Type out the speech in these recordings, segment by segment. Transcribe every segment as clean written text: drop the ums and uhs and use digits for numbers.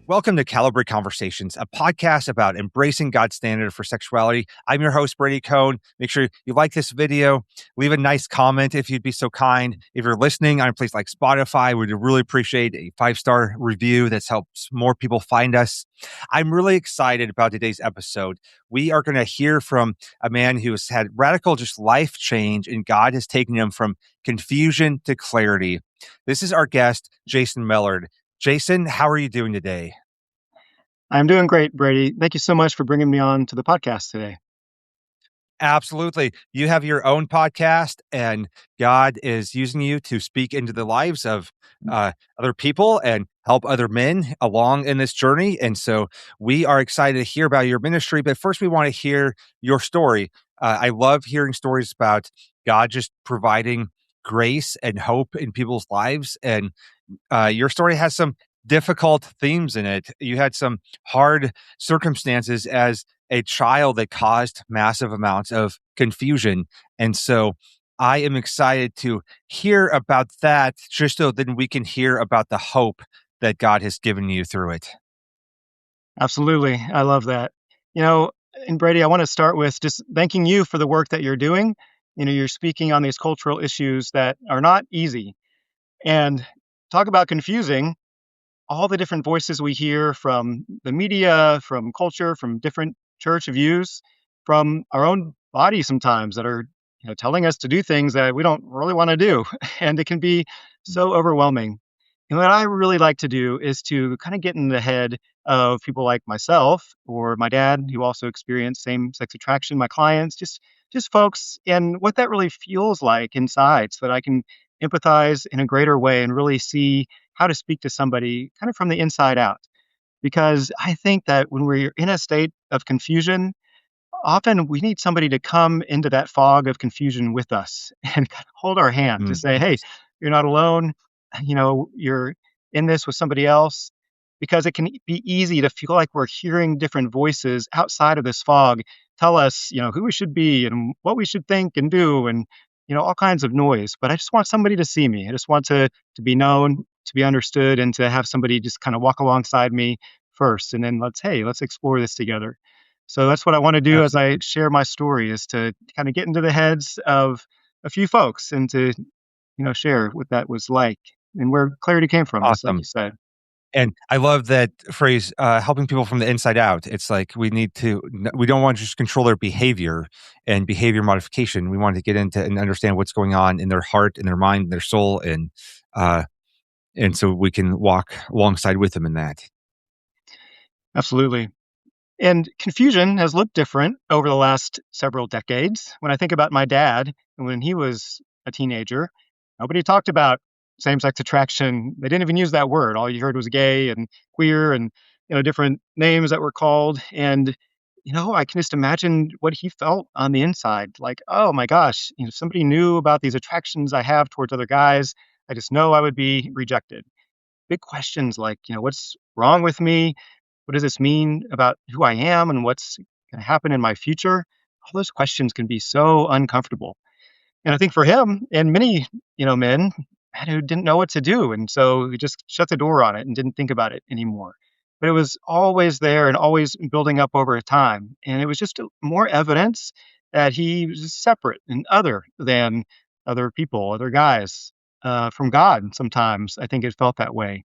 Welcome to Calibrate Conversations, a podcast about embracing God's standard for sexuality. I'm your host, Brady. Make sure you like this video, leave a nice comment if you'd be so kind. If you're listening on a place like Spotify, we'd really appreciate a 5-star review that helps more people find us. I'm really excited about today's episode. We are going to hear from a man who has had radical just life change, and God has taken him from confusion to clarity. This is our guest, Jason Mellard. Jason, how are you doing today? I'm doing great, Brady. Thank you so much for bringing me on to the podcast today. Absolutely. You have your own podcast, and God is using you to speak into the lives of other people and help other men along in this journey. And so we are excited to hear about your ministry. But first, we want to hear your story. I love hearing stories about God just providing grace and hope in people's lives. And your story has some difficult themes in it. You had some hard circumstances as a child that caused massive amounts of confusion. And so I am excited to hear about that, just so then we can hear about the hope that God has given you through it. Absolutely. I love that. You know, and Brady, I want to start with just thanking you for the work that you're doing. You're speaking on these cultural issues that are not easy. And talk about confusing all the different voices we hear from the media, from culture, from different church views, from our own body sometimes that are telling us to do things that we don't really want to do. And it can be so overwhelming. And what I really like to do is to kind of get in the head of people like myself or my dad, who also experienced same-sex attraction, my clients, just folks, and what that really feels like inside, so that I can empathize in a greater way and really see how to speak to somebody kind of from the inside out. Because I think that when we're in a state of confusion, often we need somebody to come into that fog of confusion with us and kind of hold our hand to say, hey, Yes. you're not alone. You're in this with somebody else. Because it can be easy to feel like we're hearing different voices outside of this fog tell us, who we should be and what we should think and do and, all kinds of noise. But I just want somebody to see me. I just want to be known, to be understood, and to have somebody just kind of walk alongside me first. And then let's explore this together. So that's what I want to do as I Absolutely. share my story, is to kind of get into the heads of a few folks and to, share what that was like and where clarity came from, just like you Awesome. said. And I love that phrase, helping people from the inside out. It's like we don't want to just control their behavior and behavior modification. We want to get into and understand what's going on in their heart, in their mind, their soul, uh, and so we can walk alongside with them in that. Absolutely. And confusion has looked different over the last several decades. When I think about my dad, when he was a teenager, nobody talked about same sex attraction. They didn't even use that word. All you heard was gay and queer and different names that were called. And I can just imagine what he felt on the inside. Like, oh my gosh, somebody knew about these attractions I have towards other guys. I just know I would be rejected. Big questions like, what's wrong with me? What does this mean about who I am and what's going to happen in my future? All those questions can be so uncomfortable. And I think for him and many, men who didn't know what to do. And so he just shut the door on it and didn't think about it anymore. But it was always there and always building up over time. And it was just more evidence that he was separate and other than other people, other guys, from God. Sometimes I think it felt that way.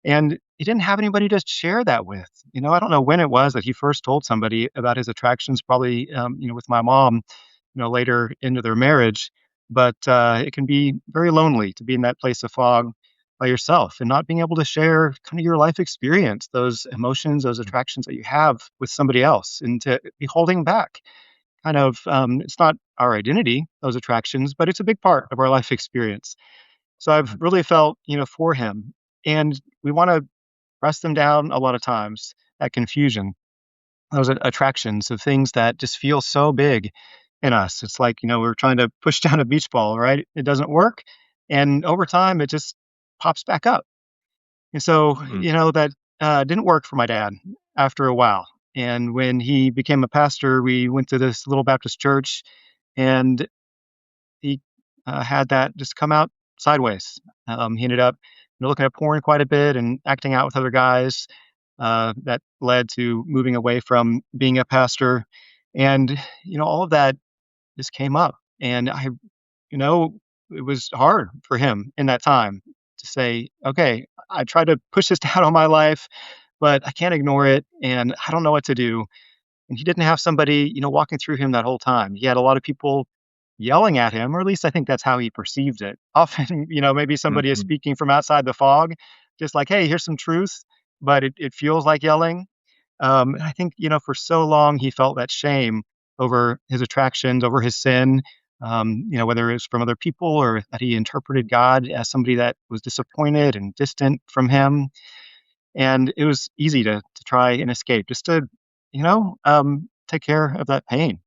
And he didn't have anybody to share that with. I don't know when it was that he first told somebody about his attractions, probably, with my mom, later into their marriage. But it can be very lonely to be in that place of fog by yourself and not being able to share kind of your life experience, those emotions, those attractions that you have with somebody else, and to be holding back. Kind of, it's not our identity, those attractions, but it's a big part of our life experience. So I've really felt, for him. And we want to press them down a lot of times, that confusion, those attractions of things that just feel so big in us. It's like, we're trying to push down a beach ball, right? It doesn't work. And over time, it just pops back up. And so, Mm. that didn't work for my dad after a while. And when he became a pastor, we went to this little Baptist church, and he had that just come out sideways. He ended up looking at porn quite a bit and acting out with other guys. that led to moving away from being a pastor. And, all of that just came up. And you know, it was hard for him in that time to say, okay, I tried to push this down on my life, but I can't ignore it. And I don't know what to do. And he didn't have somebody, walking through him that whole time. He had a lot of people yelling at him, or at least I think that's how he perceived it. Often, maybe somebody is Mhm. speaking from outside the fog, just like, hey, here's some truth, but it feels like yelling. And I think, for so long he felt that shame over his attractions, over his sin, whether it was from other people or that he interpreted God as somebody that was disappointed and distant from him. And it was easy to try and escape, just to, take care of that pain.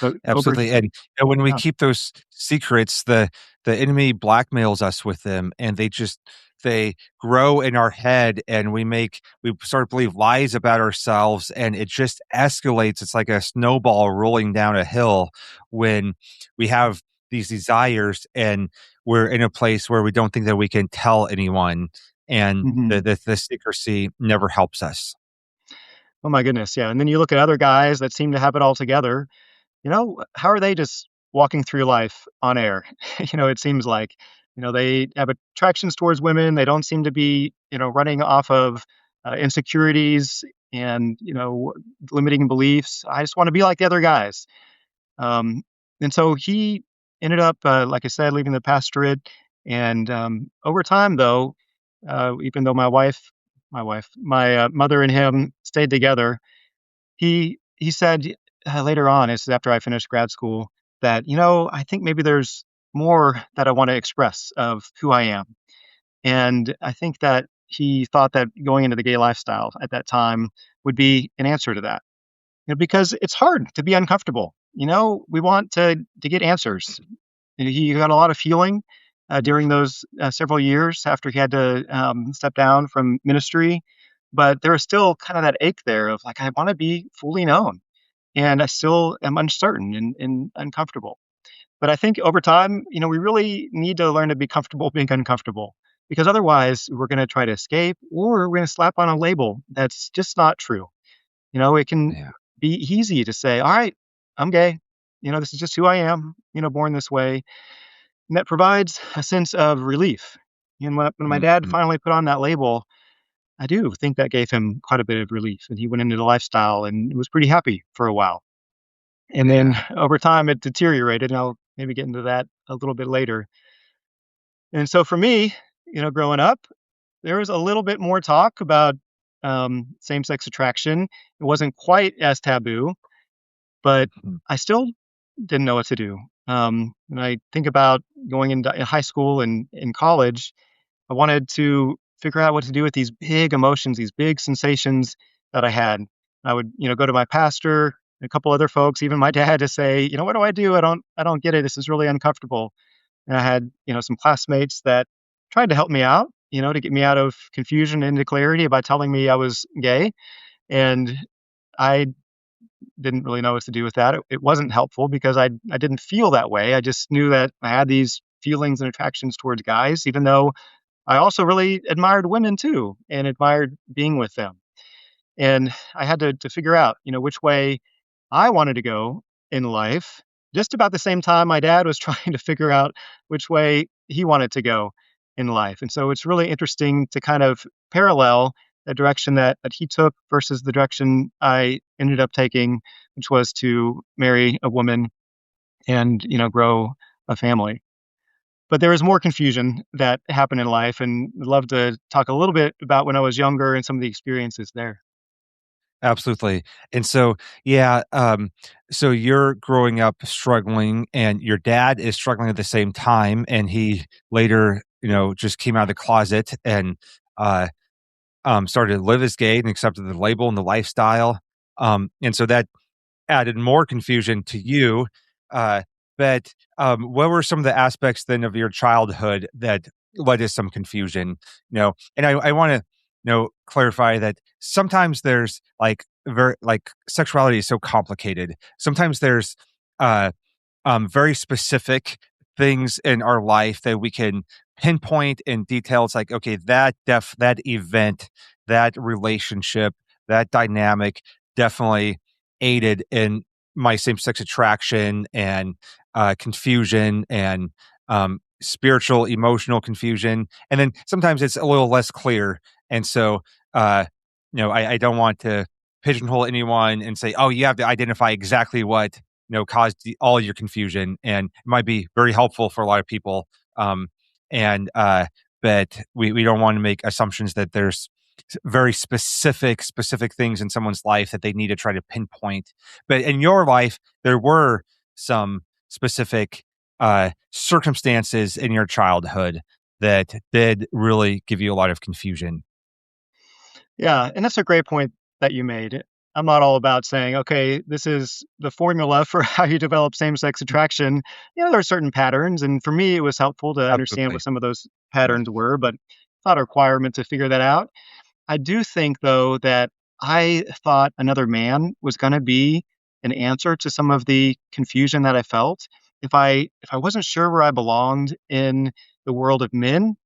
But over, Absolutely, and when we yeah. keep those secrets, the enemy blackmails us with them, and they grow in our head, and we start to believe lies about ourselves, and it just escalates. It's like a snowball rolling down a hill when we have these desires, and we're in a place where we don't think that we can tell anyone, and Mhm. the secrecy never helps us. Oh my goodness, yeah. And then you look at other guys that seem to have it all together. How are they just walking through life on air? It seems like, they have attractions towards women. They don't seem to be, running off of insecurities and, limiting beliefs. I just want to be like the other guys. Um, and so he ended up, like I said, leaving the pastorate. And over time, though, even though my mother and him stayed together, he said, later on, this is after I finished grad school, that, I think maybe there's more that I wanna express of who I am. And I think that he thought that going into the gay lifestyle at that time would be an answer to that. Because it's hard to be uncomfortable. We want to get answers. He got a lot of healing, during those, several years after he had to, step down from ministry, but there was still kind of that ache there of, like, I wanna be fully known, and I still am uncertain and uncomfortable. But I think over time, we really need to learn to be comfortable being uncomfortable, because otherwise we're gonna try to escape, or we're gonna slap on a label that's just not true. It can Yeah. be easy to say, "All right, I'm gay. This is just who I am, born this way." And that provides a sense of relief. And when my dad Mhm. finally put on that label, I do think that gave him quite a bit of relief, and he went into the lifestyle and was pretty happy for a while. And then Yeah. over time, it deteriorated, and I'll maybe get into that a little bit later. And so for me, growing up, there was a little bit more talk about same-sex attraction. It wasn't quite as taboo, but Mhm. I still didn't know what to do. When I think about going into in high school and in college, I wanted to figure out what to do with these big emotions, these big sensations that I had. I would, go to my pastor, and a couple other folks, even my dad, to say, what do I do? I don't get it. This is really uncomfortable. And I had, some classmates that tried to help me out, to get me out of confusion into clarity by telling me I was gay. And I didn't really know what to do with that. It wasn't helpful because I didn't feel that way. I just knew that I had these feelings and attractions towards guys, even though I also really admired women too and admired being with them. And I had to figure out, which way I wanted to go in life. Just about the same time my dad was trying to figure out which way he wanted to go in life. And so it's really interesting to kind of parallel the direction that he took versus the direction I ended up taking, which was to marry a woman and, grow a family. But there is more confusion that happened in life, and I'd love to talk a little bit about when I was younger and some of the experiences there. Absolutely. And so, yeah, so you're growing up struggling and your dad is struggling at the same time. And he later, just came out of the closet and, uh, started to live as gay and accepted the label and the lifestyle. And so that added more confusion to you. Uh, but what were some of the aspects then of your childhood that led to some confusion? And I want to clarify that sometimes there's like very like sexuality is so complicated. Sometimes there's uh very specific things in our life that we can pinpoint in detail. It's like, okay, that event, that relationship, that dynamic definitely aided in my same-sex attraction and confusion and spiritual, emotional confusion. And then sometimes it's a little less clear. And so, uh, I don't want to pigeonhole anyone and say, oh, you have to identify exactly what caused all your confusion, and it might be very helpful for a lot of people. Um, and But we don't want to make assumptions that there's very specific things in someone's life that they need to try to pinpoint. But in your life, there were some specific circumstances in your childhood that did really give you a lot of confusion. Yeah, and that's a great point that you made. I'm not all about saying, okay, this is the formula for how you develop same-sex attraction. There are certain patterns, and for me, it was helpful to understand what Absolutely. some of those Yeah. patterns were, but it's not a requirement to figure that out. I do think, though, that I thought another man was gonna be an answer to some of the confusion that I felt. If I wasn't sure where I belonged in the world of men,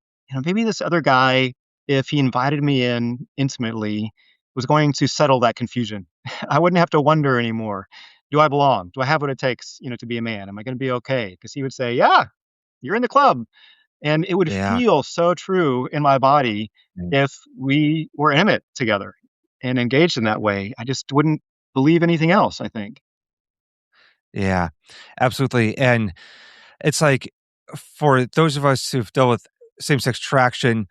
maybe this other guy, if he invited me in intimately, was going to settle that confusion. I wouldn't have to wonder anymore. Do I belong? Do I have what it takes, to be a man? Am I gonna be okay? Because he would say, "Yeah, you're in the club." And it would Yeah. feel so true in my body Mm. if we were intimate together and engaged in that way. I just wouldn't believe anything else, I think. Yeah, absolutely. And it's like for those of us who've dealt with same-sex attraction,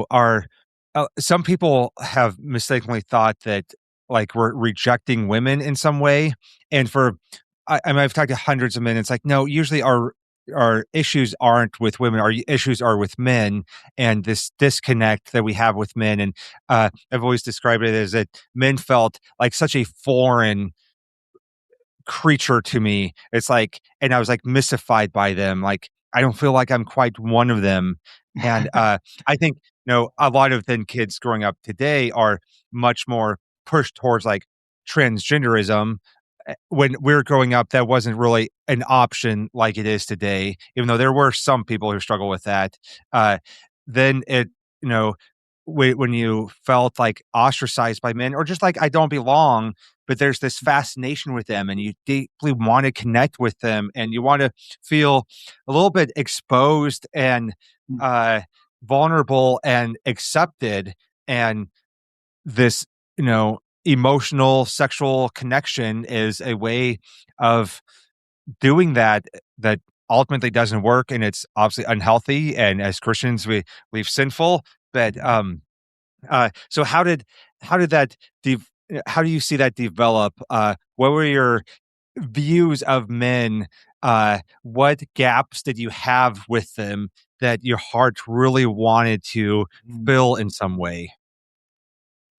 are some people have mistakenly thought that like we're rejecting women in some way. And I mean, I've talked to hundreds of men. It's like, no, usually our issues aren't with women. Our issues are with men, and this disconnect that we have with men. And I've always described it as that men felt like such a foreign creature to me. It's like, and I was like mystified by them. Like, I don't feel like I'm quite one of them. And I think, a lot of then kids growing up today are much more pushed towards like transgenderism. When we were growing up, that wasn't really an option like it is today, even though there were some people who struggle with that. Uh, then it, you know, when you felt like ostracized by men or just like I don't belong, but there's this fascination with them and you deeply want to connect with them and you want to feel a little bit exposed and uh, vulnerable and accepted. And this, emotional sexual connection is a way of doing that ultimately doesn't work and it's obviously unhealthy. And as Christians, we believe sinful. But so how did that how do you see that develop? What were your views of men? What gaps did you have with them that your heart really wanted to Mm. fill in some way?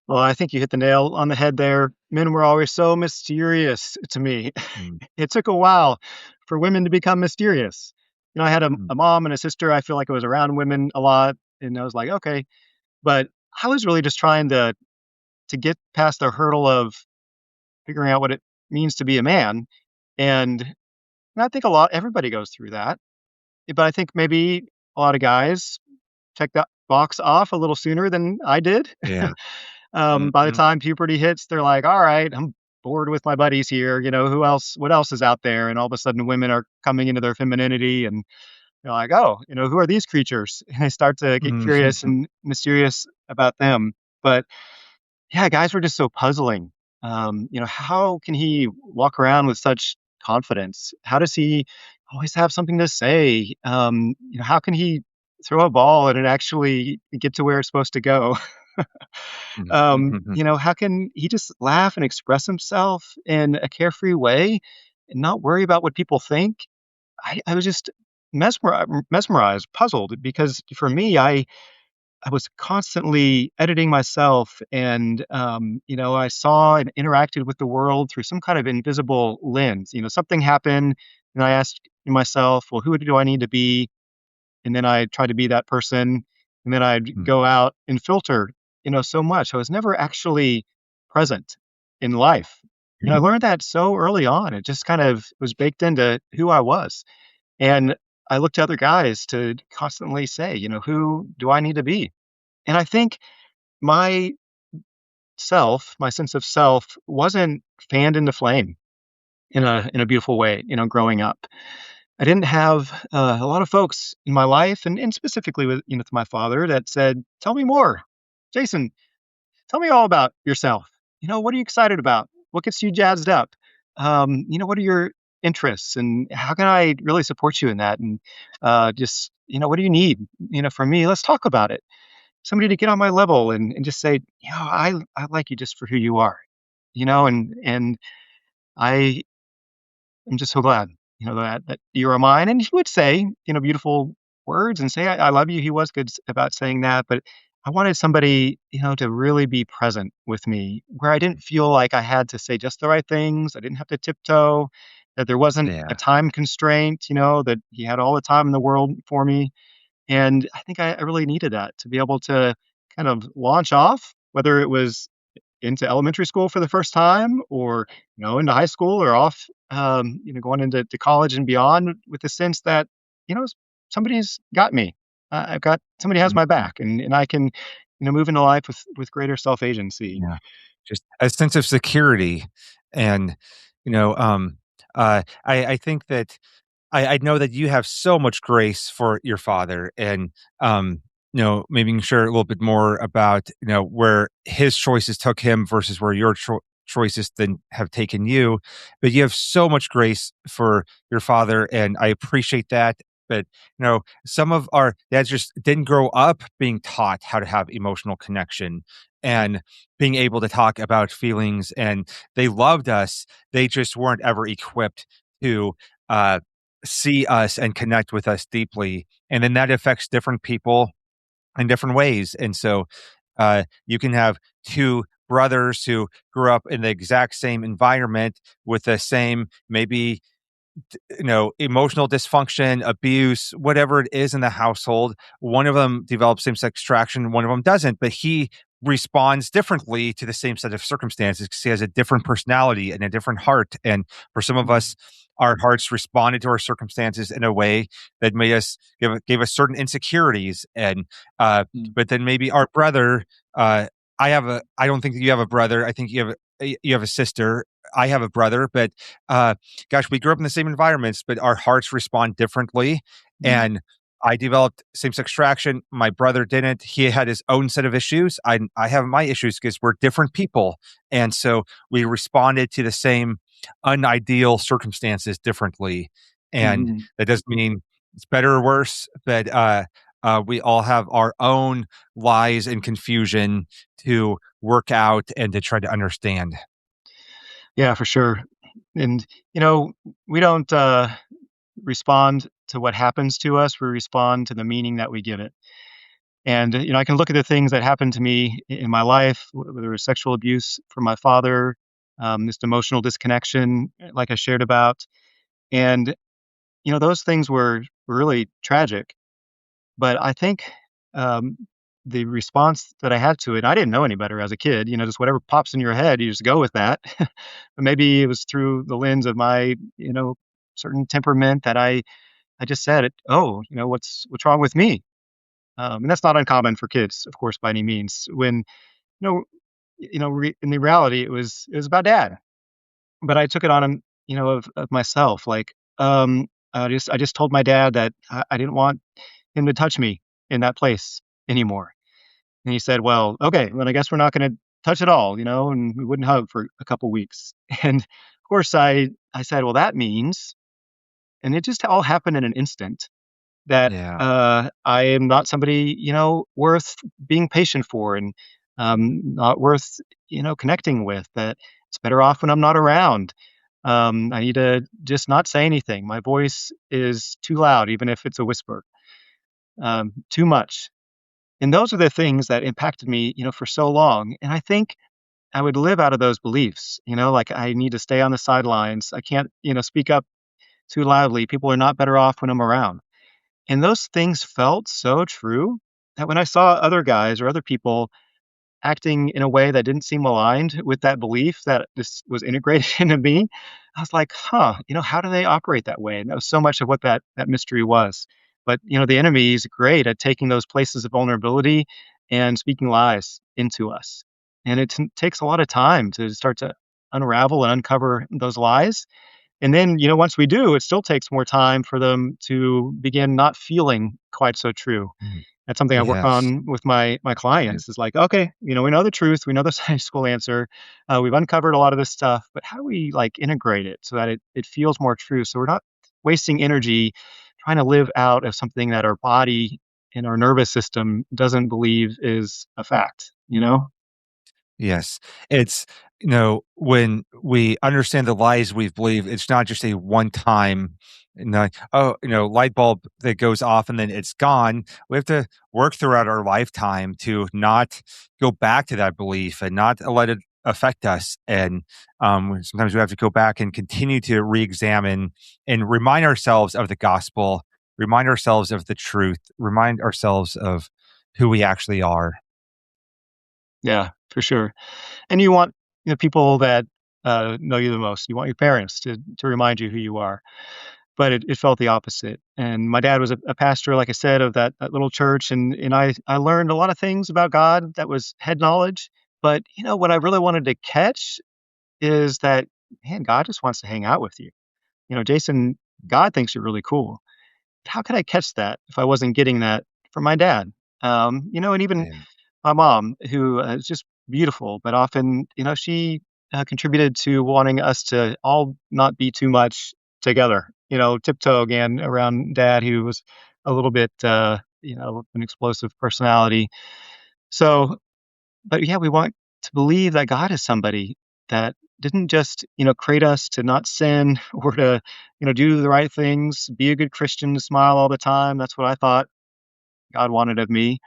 Well, I think you hit the nail on the head there. Men were always so mysterious to me. Mm, It took a while for women to become mysterious. I had a, mm, a mom and a sister. I feel like I was around women a lot, and I was like, okay. But I was really just trying to get past the hurdle of figuring out what it means to be a man. And I think everybody goes through that. But I think maybe a lot of guys check that box off a little sooner than I did. yeah. By the Mhm, time puberty hits, they're like, all right, I'm bored with my buddies here. What else is out there? And all of a sudden, women are coming into their femininity and they're like, oh, who are these creatures? And they start to get mhm, curious and mysterious about them. But yeah, guys were just so puzzling. How can he walk around with such confidence? How does he always have something to say? How can he throw a ball and it actually get to where it's supposed to go? mhm, mhm, How can he just laugh and express himself in a carefree way and not worry about what people think? I was just mesmerized, puzzled, because for me, I was constantly editing myself and, I saw and interacted with the world through some kind of invisible lens. Something happened and I asked myself, well, who do I need to be? And then I tried to be that person. And then I'd mhm, go out and filter, so much. I was never actually present in life. And I learned that so early on. It just kind of was baked into who I was. And I look to other guys to constantly say, who do I need to be? And I think my my sense of self wasn't fanned into flame in a beautiful way, growing up. I didn't have a lot of folks in my life, and specifically with my father, that said, "Tell me more, Jason. Tell me all about yourself. What are you excited about? What gets you jazzed up? What are your interests, and how can I really support you in that? And just what do you need? From me. Let's talk about it. Somebody to get on my level and just say, I like you just for who you are. And I I'm just so glad, that you are mine. And he would say, beautiful words and say, I love you. He was good about saying that. But I wanted somebody, to really be present with me where I didn't feel like I had to say just the right things. I didn't have to tiptoe, that there wasn't a Yeah. time constraint, that he had all the time in the world for me. And I think I really needed that to be able to kind of launch off, whether it was into elementary school for the first time or, into high school or off, going into college and beyond with the sense that, you know, somebody's got me. I've got somebody has my Mhm. back and I can, move into life with greater self agency. Yeah. Just a sense of security and, you know, I think that I know that you have so much grace for your father and, maybe you can share a little bit more about, where his choices took him versus where your choices then have taken you. But you have so much grace for your father, and I appreciate that. But, some of our dads just didn't grow up being taught how to have emotional connection and being able to talk about feelings, and they loved us. They just weren't ever equipped to, uh, see us and connect with us deeply, and then that affects different people in different ways. And so you can have two brothers who grew up in the exact same environment with the same, maybe, emotional dysfunction, abuse, whatever it is in the household. One of them develops same-sex attraction, one of them doesn't, but he responds differently to the same set of circumstances because he has a different personality and a different heart. And for some of Mhm. us, our hearts responded to our circumstances in a way that made us gave us certain insecurities. And uh, Mm. but then maybe our brother, uh, I don't think that you have a brother. I think you have a sister. I have a brother, but gosh, we grew up in the same environments, but our hearts respond differently. Mm. And I developed same-sex attraction. My brother didn't. He had his own set of issues. I have my issues because we're different people. And so we responded to the same unideal circumstances differently. And Mhm. that doesn't mean it's better or worse, but we all have our own lies and confusion to work out and to try to understand. Yeah, for sure. And, we don't respond to what happens to us, we respond to the meaning that we give it. And, I can look at the things that happened to me in my life, whether it was sexual abuse from my father, this emotional disconnection, like I shared about. And, those things were really tragic. But I think um, the response that I had to it, I didn't know any better as a kid, just whatever pops in your head, you just go with that. But maybe it was through the lens of my, certain temperament that I just said it, oh, what's wrong with me? And that's not uncommon for kids, of course, by any means. When know, in the reality, it was about dad, but I took it on him, of myself. Like, I just told my dad that I didn't want him to touch me in that place anymore. And he said, "Well, okay, then I guess we're not going to touch at all, and we wouldn't hug for a couple weeks." And of course, I said, "Well, that means," and it just all happened in an instant that, Yeah. I am not somebody, worth being patient for and, not worth, connecting with, that it's better off when I'm not around. I need to just not say anything. My voice is too loud, even if it's a whisper, too much. And those are the things that impacted me, for so long. And I think I would live out of those beliefs, like I need to stay on the sidelines. I can't, speak up too loudly. People are not better off when I'm around. And those things felt so true that when I saw other guys or other people, acting in a way that didn't seem aligned with that belief that this was integrated into me. I was like, huh, how do they operate that way? And that was so much of what that mystery was. But the enemy is great at taking those places of vulnerability and speaking lies into us. And it takes a lot of time to start to unravel and uncover those lies. And then, once we do, it still takes more time for them to begin not feeling quite so true. Mhm. That's something I work Yes. on with my Yeah. clients. Is like, okay, we know the truth, we know the high school answer, we've uncovered a lot of this stuff, but how do we like integrate it so that it feels more true? So we're not wasting energy trying to live out of something that our body and our nervous system doesn't believe is a fact. Yes. It's, when we understand the lies we believe, it's not just a one time, light bulb that goes off and then it's gone. We have to work throughout our lifetime to not go back to that belief and not let it affect us. And sometimes we have to go back and continue to re examine and remind ourselves of the gospel, remind ourselves of the truth, remind ourselves of who we actually are. Yeah, for sure. And you want people that know you the most. You want your parents to remind you who you are. But it felt the opposite. And my dad was a pastor, like I said, of that little church, and I learned a lot of things about God that was head knowledge. But what I really wanted to catch is that, man, God just wants to hang out with you. Jason, God thinks you're really cool. How could I catch that if I wasn't getting that from my dad? And even Yeah. my mom, who is just beautiful, but often, she contributed to wanting us to all not be too much together. Tiptoe again around dad, who was a little bit, an explosive personality. So, but yeah, we want to believe that God is somebody that didn't just, create us to not sin or to, do the right things, be a good Christian, smile all the time. That's what I thought God wanted of me.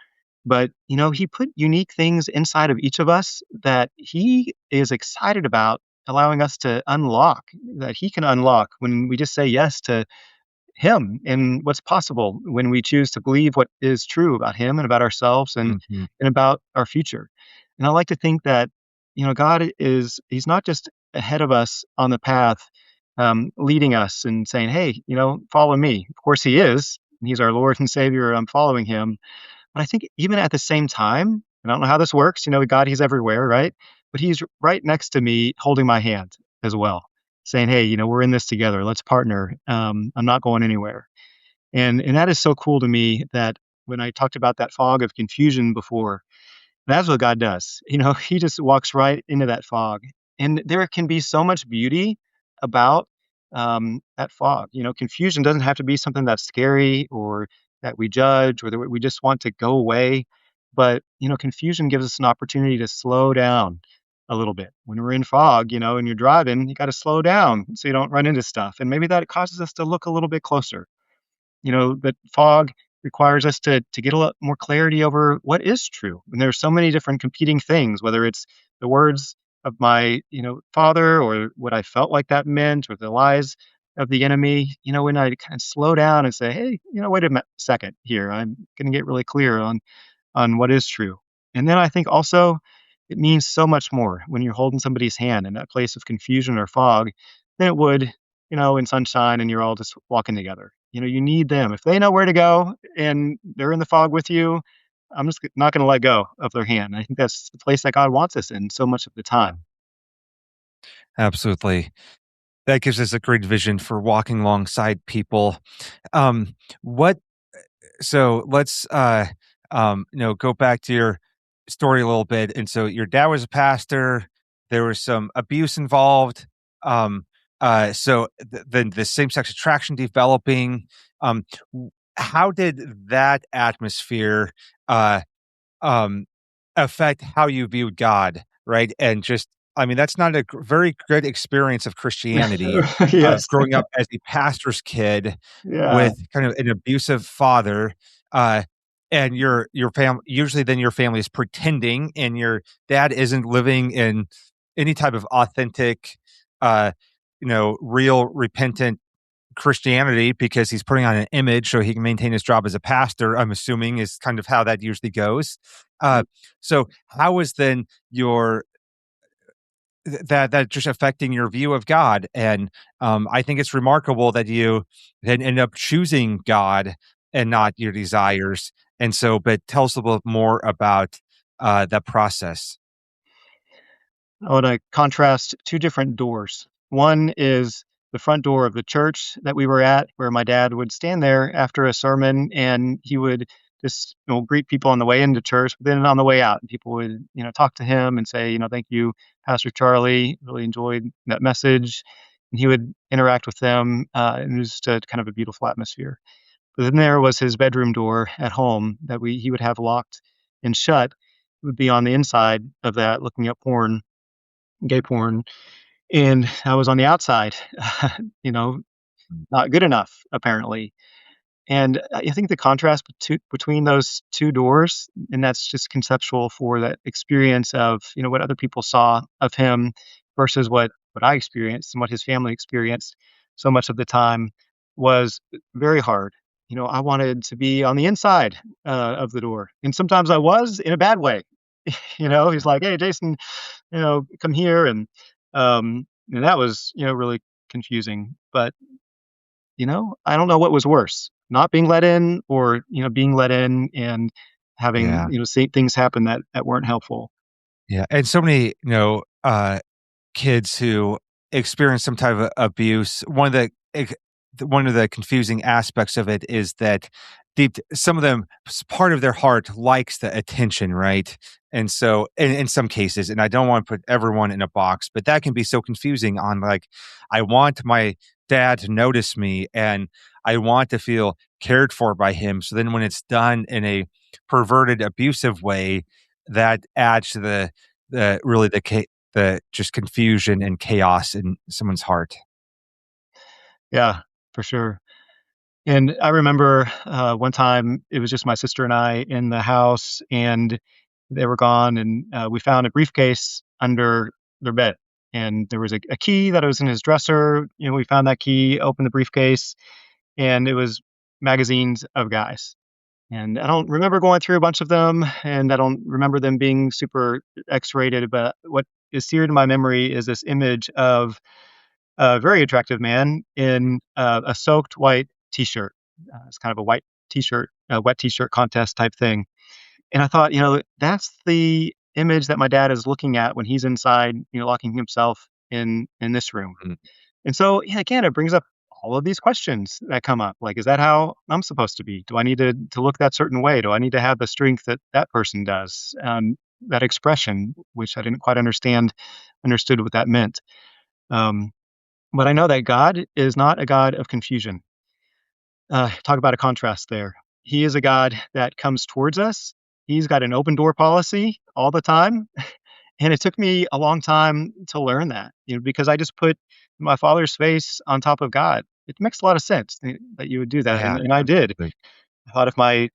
But, he put unique things inside of each of us that he is excited about allowing us to unlock, that he can unlock when we just say yes to him and what's possible when we choose to believe what is true about him and about ourselves Mhm. and about our future. And I like to think that, he's not just ahead of us on the path, leading us and saying, hey, follow me. Of course, he is. He's our Lord and Savior. I'm following him, but I think even at the same time, and I don't know how this works, God, he's everywhere, right? But he's right next to me holding my hand as well, saying, hey, we're in this together. Let's partner. I'm not going anywhere. And that is so cool to me that when I talked about that fog of confusion before, that's what God does. He just walks right into that fog. And there can be so much beauty about that fog. Confusion doesn't have to be something that's scary or that we judge or that we just want to go away. But, confusion gives us an opportunity to slow down a little bit. When we're in fog, and you're driving, you got to slow down so you don't run into stuff. And maybe that causes us to look a little bit closer. That fog requires us to get a lot more clarity over what is true. And there's so many different competing things, whether it's the words of my, father or what I felt like that meant or the lies of the enemy, when I kind of slow down and say, hey, wait a second here, I'm going to get really clear on what is true. And then I think also it means so much more when you're holding somebody's hand in that place of confusion or fog than it would, in sunshine and you're all just walking together. You need them. If they know where to go and they're in the fog with you, I'm just not going to let go of their hand. I think that's the place that God wants us in so much of the time. Absolutely. That gives us a great vision for walking alongside people. What so let's go back to your story a little bit. And so your dad was a pastor, there was some abuse involved. Then the same-sex attraction developing. How did that atmosphere uh um, affect how you viewed God, right? And just, I mean, that's not a very good experience of Christianity, Yes. growing up as a pastor's kid Yeah. with kind of an abusive father, uh, and your family usually then your family is pretending, and your dad isn't living in any type of authentic, real repentant Christianity because he's putting on an image so he can maintain his job as a pastor, I'm assuming is kind of how that usually goes. Uh, so how is then your that just affecting your view of God? And I think it's remarkable that you then end up choosing God and not your desires. And so, but tell us a little more about that process. I want to contrast two different doors. One is the front door of the church that we were at, where my dad would stand there after a sermon and he would just greet people on the way into church, but then on the way out, people would talk to him and say, thank you, Pastor Charlie. Really enjoyed that message, and he would interact with them, and it was just a kind of a beautiful atmosphere. But then there was his bedroom door at home that we he would have locked and shut. It would be on the inside of that, looking at porn, gay porn, and I was on the outside, you know, not good enough apparently. And I think the contrast between those 2 doors, and that's just conceptual for that experience of, what other people saw of him versus what I experienced and what his family experienced so much of the time was very hard. I wanted to be on the inside of the door, and sometimes I was in a bad way. He's like, "Hey, Jason, come here," and that was, really confusing. But I don't know what was worse, not being let in or, being let in and having, Yeah. see things happen that weren't helpful. Yeah. And so many, kids who experience some type of abuse, one of the confusing aspects of it is that some of them part of their heart likes the attention, right? And so in some cases, and I don't want to put everyone in a box, but that can be so confusing on like, I want my dad to notice me and I want to feel cared for by him. So then when it's done in a perverted, abusive way, that adds to the really the just confusion and chaos in someone's heart. Yeah, for sure. And I remember, one time it was just my sister and I in the house, and they were gone, and, we found a briefcase under their bed, and there was a key that was in his dresser. We found that key, opened the briefcase, and it was magazines of guys. And I don't remember going through a bunch of them, and I don't remember them being super X-rated, but what is seared in my memory is this image of a very attractive man in a soaked white T-shirt. It's kind of a white T-shirt, a wet T-shirt contest type thing. And I thought, that's the image that my dad is looking at when he's inside, locking himself in this room. Mm. And so, yeah, again, it brings up all of these questions that come up. Like, is that how I'm supposed to be? Do I need to look that certain way? Do I need to have the strength that that person does? That expression, which I didn't quite understood what that meant. Um, but I know that God is not a God of confusion. Talk about a contrast there. He is a God that comes towards us. He's got an open door policy all the time. And it took me a long time to learn that, because I just put my father's face on top of God. It makes a lot of sense that you would do that, Yeah, and I did. absolutely. I thought if my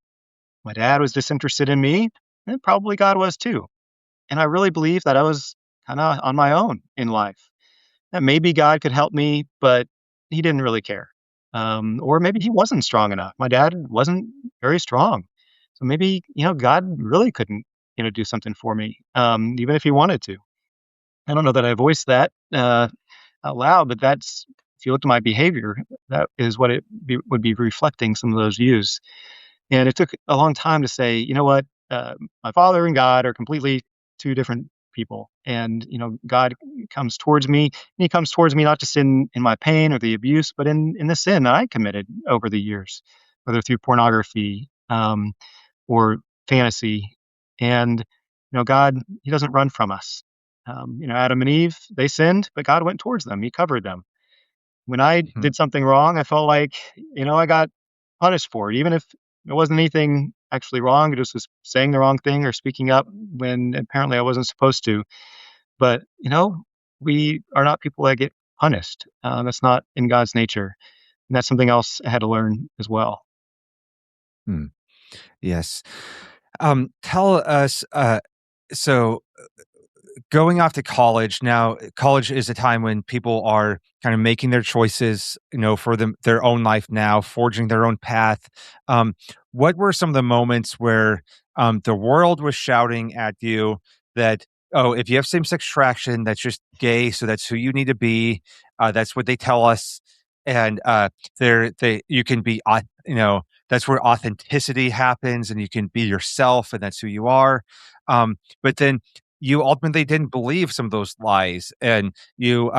dad was disinterested in me, then probably God was too. And I really believed that I was kinda on my own in life. That maybe God could help me, but he didn't really care. Or maybe he wasn't strong enough. My dad wasn't very strong. So maybe, God really couldn't, do something for me, even if he wanted to. I don't know that I voiced that out loud, but that's if you look at my behavior, that is what would be reflecting some of those views. And it took a long time to say, you know what, my father and God are completely two different people. And God comes towards me, and He comes towards me not just in my pain or the abuse, but in the sin I committed over the years, whether through pornography or fantasy. And God, He doesn't run from us. Adam and Eve, they sinned, but God went towards them. He covered them. When I Mhm. did something wrong, I felt like, I got punished for it, even if it wasn't anything actually wrong. It just was saying the wrong thing or speaking up when apparently I wasn't supposed to. But, we are not people that get punished. That's not in God's nature. And that's something else I had to learn as well. Hmm. Yes. Tell us, so going off to college now, college is a time when people are kind of making their choices, for their own life now, forging their own path. Um, what were some of the moments where the world was shouting at you that, oh, if you have same-sex attraction, that's just gay, so that's who you need to be. That's what they tell us, and you can be, that's where authenticity happens, and you can be yourself, and that's who you are. But then you ultimately didn't believe some of those lies, and you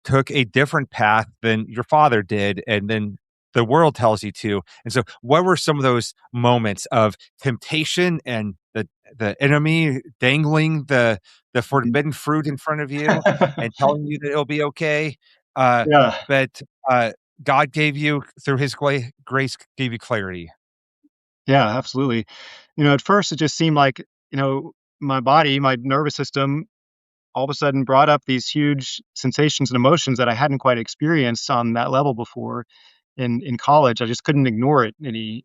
took a different path than your father did, and then the world tells you to. And so, what were some of those moments of temptation and the enemy dangling the forbidden fruit in front of you and telling you that it'll be okay? Uh, Yeah. but God gave you through His grace gave you clarity. Yeah, absolutely. At first it just seemed like, my body, my nervous system all of a sudden brought up these huge sensations and emotions that I hadn't quite experienced on that level before in college. I just couldn't ignore it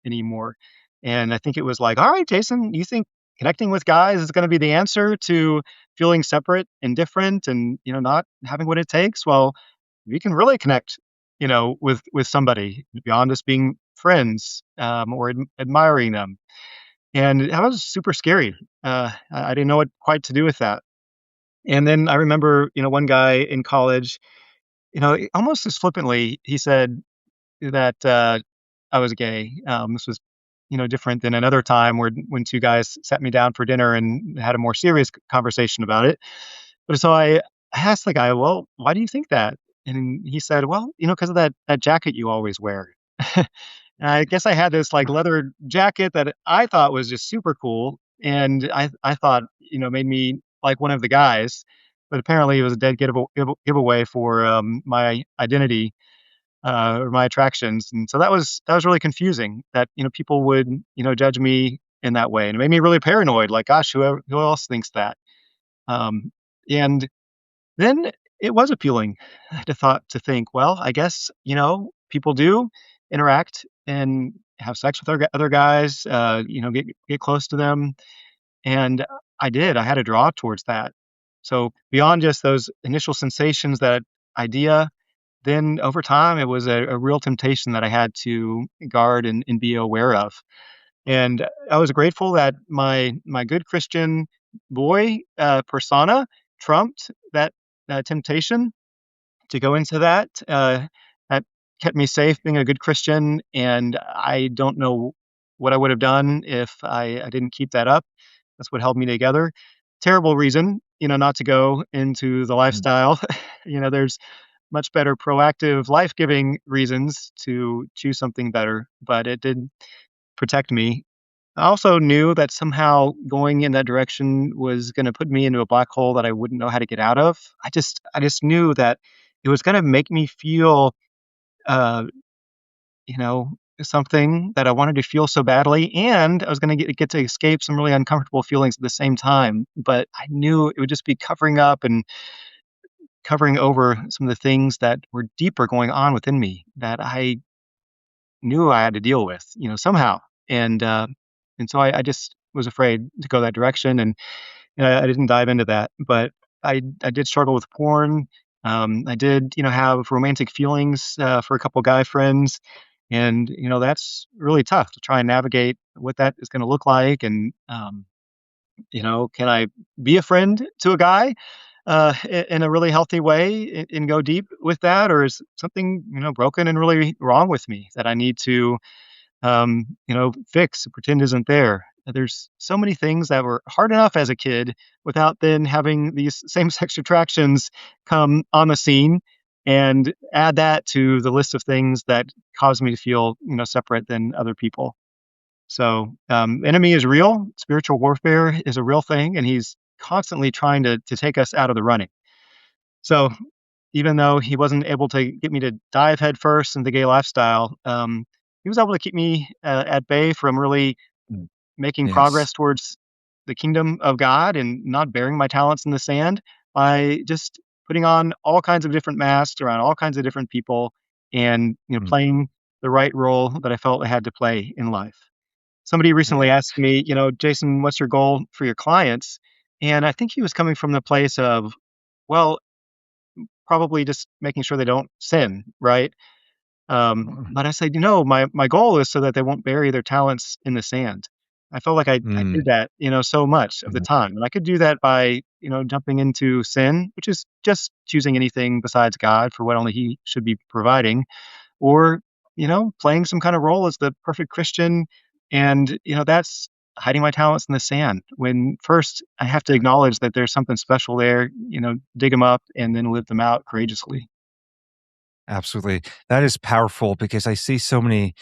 anymore. And I think it was like, all right, Jason, you think connecting with guys is going to be the answer to feeling separate and different and, not having what it takes? Well, we can really connect, with somebody beyond just being friends, or admiring them. And that was super scary. I didn't know what quite to do with that. And then I remember, one guy in college, almost as flippantly, he said that I was gay. This was, different than another time where when two guys sat me down for dinner and had a more serious conversation about it. But so I asked the guy, well, why do you think that? And he said, well, because of that jacket you always wear. And I guess I had this like leather jacket that I thought was just super cool. And I thought, made me like one of the guys. But apparently it was a dead giveaway for my identity, or my attractions. And so that was really confusing that, people would, judge me in that way. And it made me really paranoid. Like, gosh, who else thinks that? Um, and then it was appealing to think, well, I guess, people do interact and have sex with other guys, get close to them. And I did. I had a draw towards that. So beyond just those initial sensations, that idea, then over time, it was a real temptation that I had to guard and be aware of. And I was grateful that my good Christian boy persona trumped that temptation to go into that. That kept me safe being a good Christian, and I don't know what I would have done if I didn't keep that up. That's what held me together. Terrible reason, not to go into the Mm. lifestyle. There's much better proactive, life-giving reasons to choose something better, but it did protect me. I also knew that somehow going in that direction was gonna put me into a black hole that I wouldn't know how to get out of. I just knew that it was gonna make me feel, uh, you know, something that I wanted to feel so badly, and I was gonna get to escape some really uncomfortable feelings at the same time, but I knew it would just be covering up and covering over some of the things that were deeper going on within me that I knew I had to deal with, somehow. And and so I just was afraid to go that direction, and I didn't dive into that. But I did struggle with porn. I did, have romantic feelings for a couple guy friends, and that's really tough to try and navigate what that is going to look like. And can I be a friend to a guy in a really healthy way and go deep with that, or is something broken and really wrong with me that I need to fix, pretend isn't there. There's so many things that were hard enough as a kid without then having these same-sex attractions come on the scene and add that to the list of things that cause me to feel, separate than other people. So, enemy is real. Spiritual warfare is a real thing, and he's constantly trying to take us out of the running. So, even though he wasn't able to get me to dive headfirst into the gay lifestyle, he was able to keep me at bay from really Mm. making Yes. progress towards the kingdom of God and not burying my talents in the sand by just putting on all kinds of different masks around all kinds of different people and Mm. playing the right role that I felt I had to play in life. Somebody recently Yeah. asked me, Jason, what's your goal for your clients? And I think he was coming from the place of, well, probably just making sure they don't sin, right? But I said, my goal is so that they won't bury their talents in the sand. I felt like I Mm, did that, so much of the mhm. time. And I could do that by, jumping into sin, which is just choosing anything besides God for what only He should be providing, or, playing some kind of role as the perfect Christian. And, that's hiding my talents in the sand. When first I have to acknowledge that there's something special there, dig them up and then live them out courageously. Absolutely. That is powerful because I see so many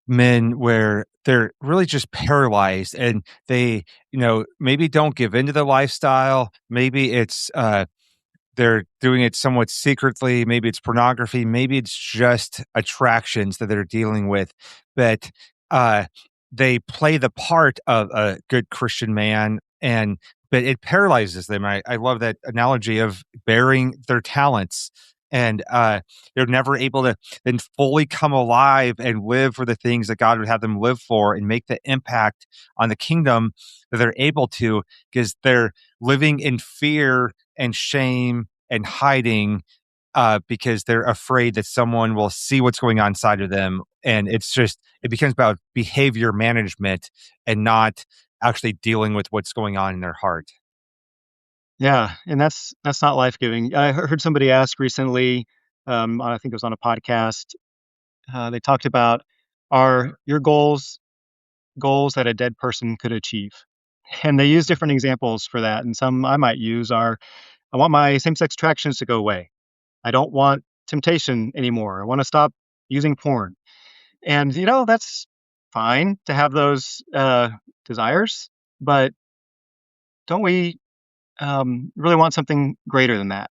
men where they're really just paralyzed and they, maybe don't give into the lifestyle. Maybe it's they're doing it somewhat secretly. Maybe it's pornography. Maybe it's just attractions that they're dealing with. But uh, they play the part of a good Christian man, and but it paralyzes them. I love that analogy of burying their talents, and they're never able to then fully come alive and live for the things that God would have them live for, and make the impact on the kingdom that they're able to, because they're living in fear and shame and hiding because they're afraid that someone will see what's going on inside of them. And it becomes about behavior management and not actually dealing with what's going on in their heart. Yeah, and that's not life-giving. I heard somebody ask recently, I think it was on a podcast, they talked about, "Are your goals that a dead person could achieve?" And they use different examples for that, and some I might use are, "I want my same-sex attractions to go away. I don't want temptation anymore. I wanna stop using porn." And, that's fine to have those, desires, but don't we, really want something greater than that?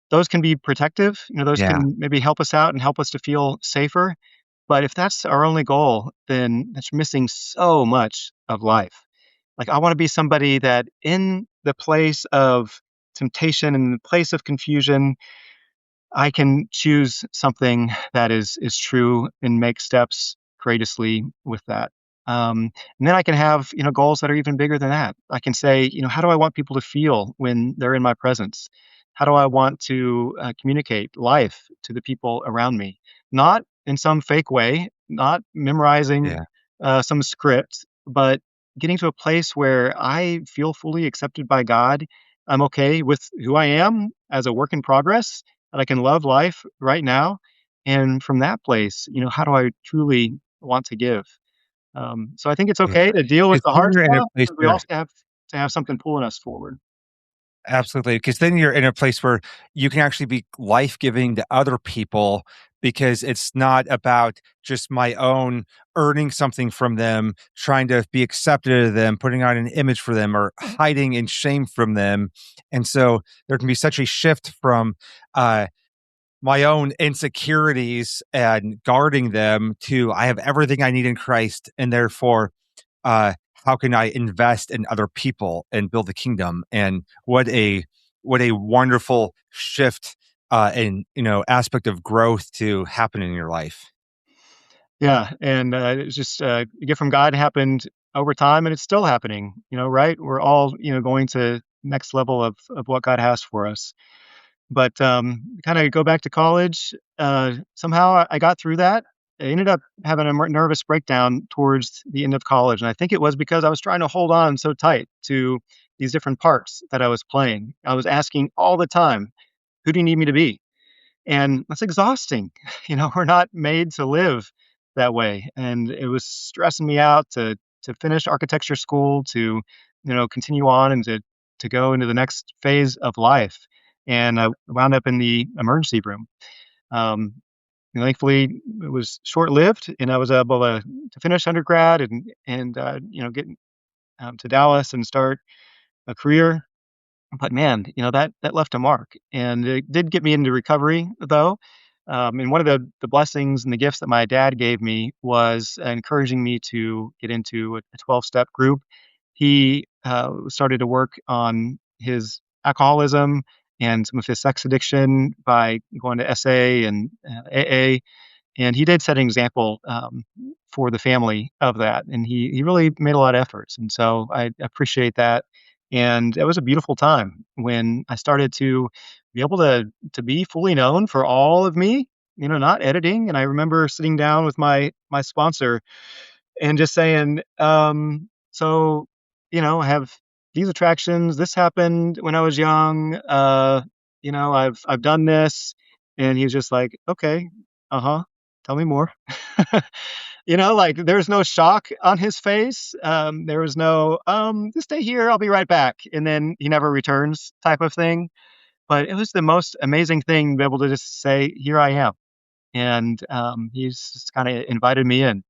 Those can be protective, those Yeah. can maybe help us out and help us to feel safer, but if that's our only goal, then that's missing so much of life. Like, I wanna be somebody that in the place of temptation, in the place of confusion, I can choose something that is true and make steps courageously with that. And then I can have, goals that are even bigger than that. I can say, how do I want people to feel when they're in my presence? How do I want to communicate life to the people around me? Not in some fake way, not memorizing Yeah. some script, but getting to a place where I feel fully accepted by God. I'm okay with who I am as a work in progress, that I can love life right now. And from that place, how do I truly want to give? So I think it's Yeah. okay to deal with Because the then hard you're in a stuff, place but we where also have to have something pulling us forward. absolutely, because then you're in a place where you can actually be life-giving to other people, because it's not about just my own earning something from them, trying to be accepted of them, putting on an image for them, or hiding in shame from them. And so there can be such a shift from my own insecurities and guarding them to I have everything I need in Christ, and therefore how can I invest in other people and build the kingdom? And what a wonderful shift and aspect of growth to happen in your life. Yeah, and it's just a gift from God happened over time, and it's still happening. Right? We're all going to next level of what God has for us. But, kinda go back to college, somehow I got through that. I ended up having a nervous breakdown towards the end of college, and I think it was because I was trying to hold on so tight to these different parts that I was playing. I was asking all the time, "Who do you need me to be?" And that's exhausting. We're not made to live that way, and it was stressing me out to finish architecture school, to, continue on and to go into the next phase of life, and I wound up in the emergency room. Um, Thankfully, it was short-lived, and I was able to finish undergrad and get, to Dallas and start a career. But man, that left a mark, and it did get me into recovery, though. And one of the blessings and the gifts that my dad gave me was encouraging me to get into a 12-step group. He started to work on his alcoholism and some of his sex addiction by going to SA and AA, and he did set an example, for the family of that, and he really made a lot of efforts, and so I appreciate that, And it was a beautiful time when I started to be able to be fully known for all of me, not editing. And I remember sitting down with my sponsor and just saying, so, I have these attractions. This happened when I was young. I've done this, and he was just like, okay, uh-huh, tell me more. Like there's no shock on his face. There was no, just stay here, I'll be right back, and then he never returns type of thing. But it was the most amazing thing to be able to just say, here I am, and he's just kind of invited me in.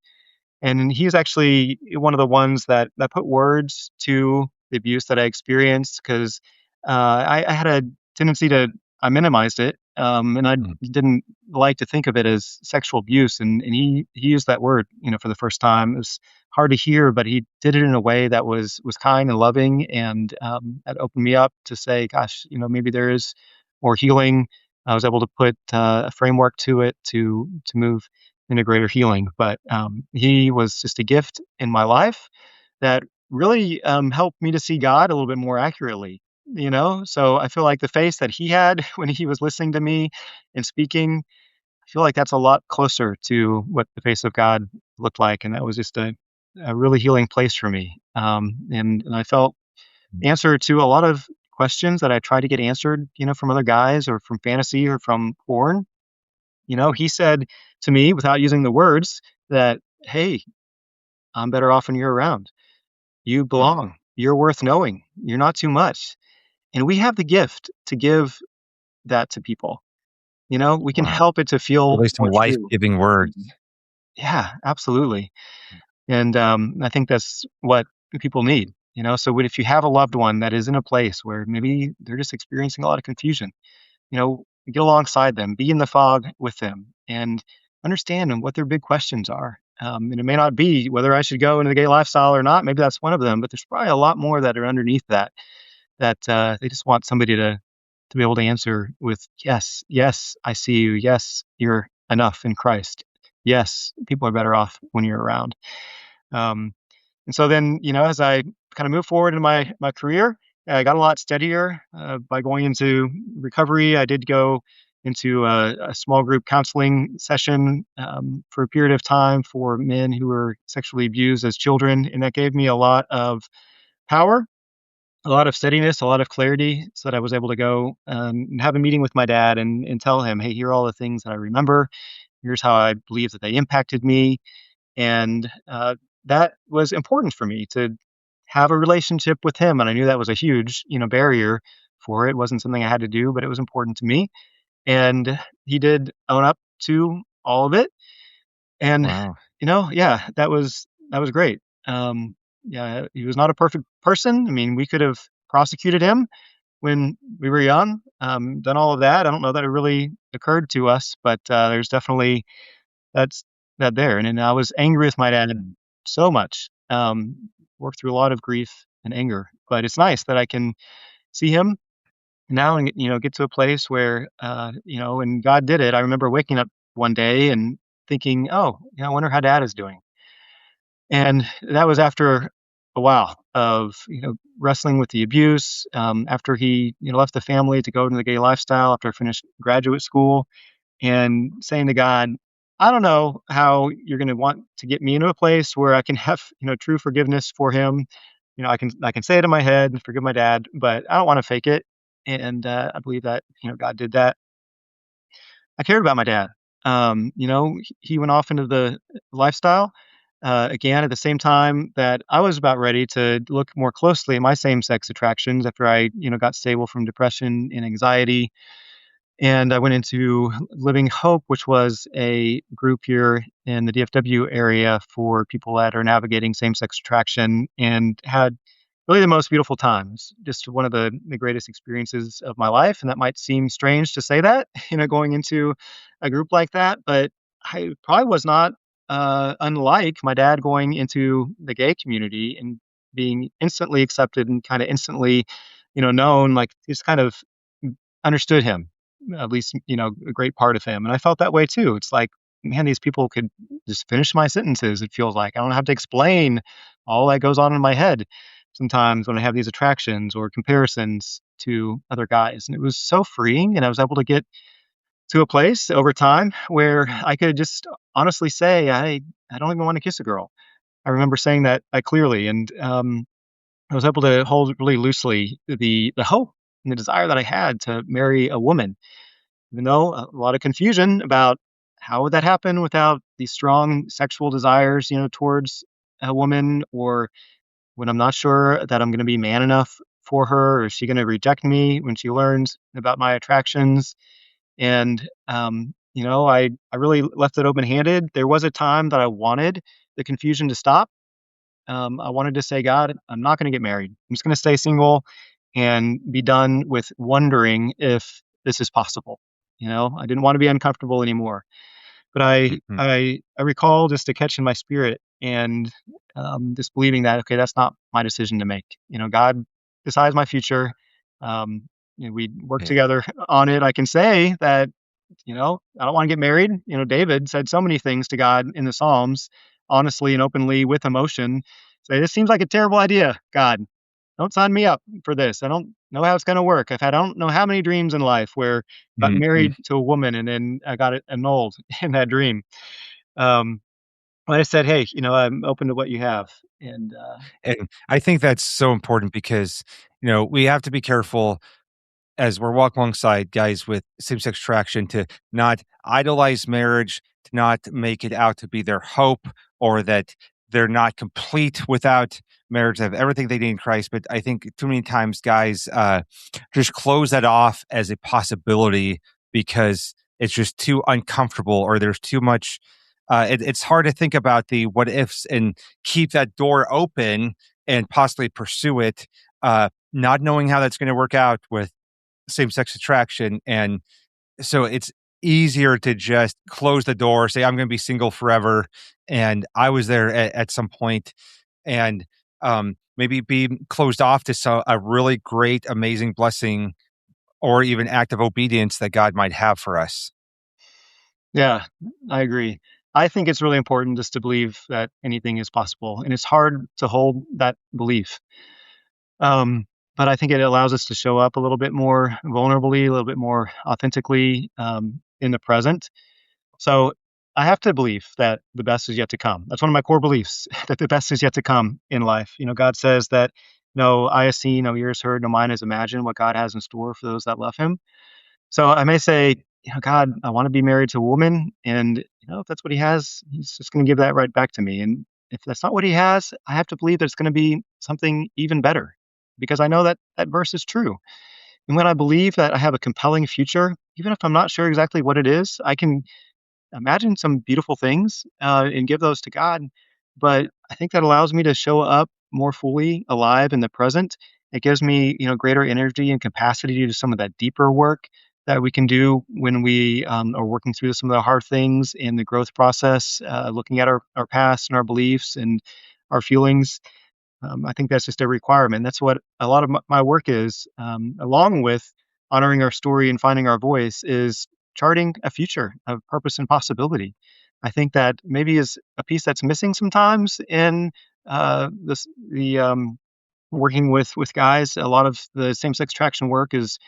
And he's actually one of the ones that put words to the abuse that I experienced, 'cause, I had a tendency to I minimized it, and I Mm. didn't like to think of it as sexual abuse, and he used that word, for the first time. It was hard to hear, but he did it in a way that was kind and loving, and, that opened me up to say, "Gosh, maybe there is more healing." I was able to put, a framework to it to move into greater healing. But he was just a gift in my life that really helped me to see God a little bit more accurately. So I feel like the face that he had when he was listening to me and speaking, I feel like that's a lot closer to what the face of God looked like, and that was just a really healing place for me. And I felt answer to a lot of questions that I tried to get answered, from other guys or from fantasy or from porn. He said to me without using the words that, "Hey, I'm better off when you're around. You belong. You're worth knowing. You're not too much." And we have the gift to give that to people. We can Wow. help it to feel Really some more true. life-giving words. Yeah, absolutely. And I think that's what people need. So if you have a loved one that is in a place where maybe they're just experiencing a lot of confusion, get alongside them, be in the fog with them, and understand what their big questions are. And it may not be whether I should go into the gay lifestyle or not. Maybe that's one of them, but there's probably a lot more that are underneath that they just want somebody to be able to answer with yes, yes, I see you. Yes, you're enough in Christ. Yes, people are better off when you're around. Um, and so then, as I kind of moved forward in my career, I got a lot steadier by going into recovery. I did go into a small group counseling session for a period of time for men who were sexually abused as children, and that gave me a lot of power, a lot of steadiness, a lot of clarity, so that I was able to go and have a meeting with my dad and tell him, "Hey, here are all the things that I remember. Here's how I believe that they impacted me." And that was important for me to have a relationship with him. And I knew that was a huge, barrier for it. It wasn't something I had to do, but it was important to me. And he did own up to all of it. And, Wow. yeah, that was great. Yeah, he was not a perfect person. I mean, we could have prosecuted him when we were young, done all of that. I don't know that it really occurred to us, but there's definitely that's that there, and then I was angry with my dad so much, worked through a lot of grief and anger, but it's nice that I can see him now and, get to a place where, and God did it. I remember waking up one day and thinking, "Oh, I wonder how dad is doing." And that was after a while of, wrestling with the abuse, after he, left the family to go into the gay lifestyle after I finished graduate school, and saying to God, I don't know how you're going to want to get me into a place where I can have, true forgiveness for him. I can say it in my head and forgive my dad, but I don't want to fake it. And I believe that, God did that. I cared about my dad. He went off into the lifestyle again at the same time that I was about ready to look more closely at my same sex attractions after I, got stable from depression and anxiety, and I went into Living Hope, which was a group here in the DFW area for people that are navigating same-sex attraction, and had really the most beautiful times. Just one of the greatest experiences of my life. And that might seem strange to say that, going into a group like that, but I probably was not unlike my dad going into the gay community and being instantly accepted and kind of instantly, known, like just kind of understood him, at least, a great part of him. And I felt that way too. It's like, man, these people could just finish my sentences. It feels like I don't have to explain all that goes on in my head. sometimes when I have these attractions or comparisons to other guys. And it was so freeing. And I was able to get to a place over time where I could just honestly say, I don't even want to kiss a girl. I remember saying that clearly. And I was able to hold really loosely the hope and the desire that I had to marry a woman, even though a lot of confusion about how would that happen without these strong sexual desires, towards a woman, or when I'm not sure that I'm going to be man enough for her, or is she going to reject me when she learns about my attractions? And I really left it open handed. There was a time that I wanted the confusion to stop. I wanted to say, God, I'm not going to get married. I'm just going to stay single and be done with wondering if this is possible. I didn't want to be uncomfortable anymore. But Mhm. I recall just a catch in my spirit and just believing that, okay, that's not my decision to make. God decides my future. We work Yeah. together on it. I can say that I don't want to get married. David said so many things to God in the Psalms, honestly and openly with emotion. Say, this seems like a terrible idea, God. Don't sign me up for this. I don't know how it's going to work. I don't know how many dreams in life where I got Mhm. married to a woman and then I got it annulled in that dream. Um, but I said, hey, I'm open to what you have. And And I think that's so important because, we have to be careful as we're walking alongside guys with same-sex attraction to not idolize marriage, to not make it out to be their hope or that they're not complete without marriage. They have everything they need in Christ. But I think too many times guys just close that off as a possibility because it's just too uncomfortable or there's too much. It's hard to think about the what ifs and keep that door open and possibly pursue it, not knowing how that's going to work out with same-sex attraction, and so it's easier to just close the door, say, "I'm gonna be single forever," and I was there at some point, and, maybe be closed off to a really great, amazing blessing or even act of obedience that God might have for us. yeah, I agree. I think it's really important just to believe that anything is possible. And it's hard to hold that belief. Um, but I think it allows us to show up a little bit more vulnerably, a little bit more authentically in the present. So I have to believe that the best is yet to come. That's one of my core beliefs that the best is yet to come in life. God says that no eye has seen, no ears heard, no mind has imagined what God has in store for those that love Him. So I may say, God, I want to be married to a woman, and if that's what He has, He's just going to give that right back to me. And if that's not what He has, I have to believe that it's going to be something even better, because I know that that verse is true. And when I believe that I have a compelling future, even if I'm not sure exactly what it is, I can imagine some beautiful things and give those to God. But I think that allows me to show up more fully alive in the present. It gives me, greater energy and capacity to do some of that deeper work that we can do when we are working through some of the hard things in the growth process, looking at our past and our beliefs and our feelings. I think that's just a requirement. That's what a lot of my work is, along with honoring our story and finding our voice, is charting a future of purpose and possibility. I think that maybe is a piece that's missing sometimes in the working with guys. A lot of the same sex attraction work is